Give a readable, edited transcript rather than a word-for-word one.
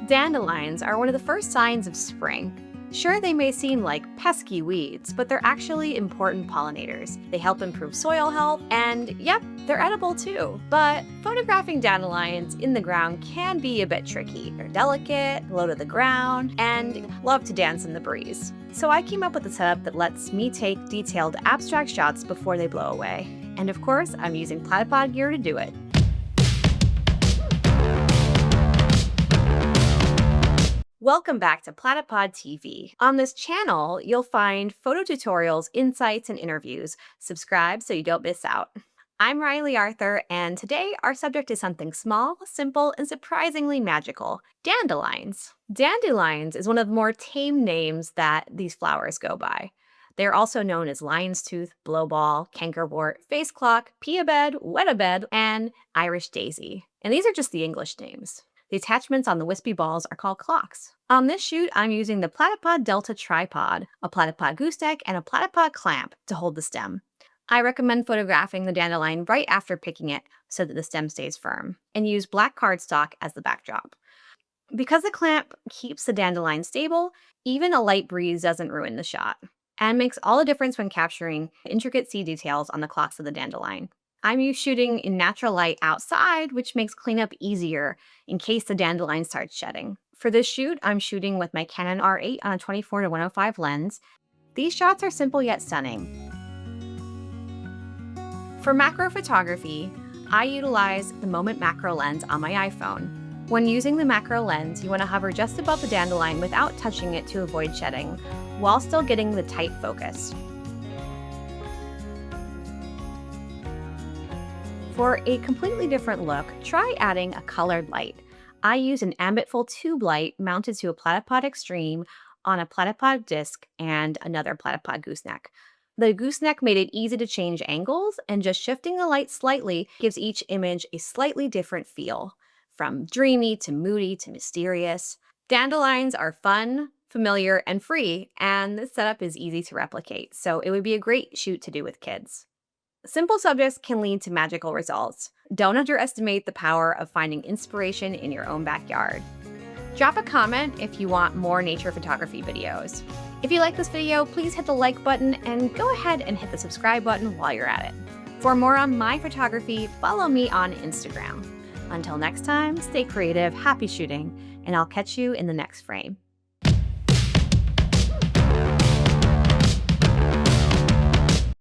Dandelions are one of the first signs of spring. Sure, they may seem like pesky weeds, but they're actually important pollinators. They help improve soil health, and yep, they're edible too. But photographing dandelions in the ground can be a bit tricky. They're delicate, low to the ground, and love to dance in the breeze. So I came up with a setup that lets me take detailed abstract shots before they blow away. And of course, I'm using Platypod gear to do it. Welcome back to Platypod TV. On this channel, you'll find photo tutorials, insights, and interviews. Subscribe so you don't miss out. I'm Riley Arthur, and today our subject is something small, simple, and surprisingly magical: dandelions. Dandelions is one of the more tame names that these flowers go by. They're also known as lion's tooth, blowball, cankerwort, face clock, pea-bed, wet-a-bed, and Irish daisy. And these are just the English names. The attachments on the wispy balls are called clocks. On this shoot, I'm using the Platypod Delta tripod, a Platypod gooseneck, and a Platypod clamp to hold the stem. I recommend photographing the dandelion right after picking it so that the stem stays firm, and use black cardstock as the backdrop. Because the clamp keeps the dandelion stable, even a light breeze doesn't ruin the shot, and makes all the difference when capturing intricate seed details on the clocks of the dandelion. I'm shooting in natural light outside, which makes cleanup easier in case the dandelion starts shedding. For this shoot, I'm shooting with my Canon R8 on a 24-105 lens. These shots are simple yet stunning. For macro photography, I utilize the Moment macro lens on my iPhone. When using the macro lens, you want to hover just above the dandelion without touching it to avoid shedding, while still getting the tight focus. For a completely different look, try adding a colored light. I use an ambitful tube light mounted to a Platypod Extreme on a Platypod disc and another Platypod gooseneck. The gooseneck made it easy to change angles, and just shifting the light slightly gives each image a slightly different feel, from dreamy to moody to mysterious. Dandelions are fun, familiar, and free, and this setup is easy to replicate, so it would be a great shoot to do with kids. Simple subjects can lead to magical results. Don't underestimate the power of finding inspiration in your own backyard. Drop a comment if you want more nature photography videos. If you like this video, please hit the like button and go ahead and hit the subscribe button while you're at it. For more on my photography, follow me on Instagram. Until next time, stay creative, happy shooting, and I'll catch you in the next frame.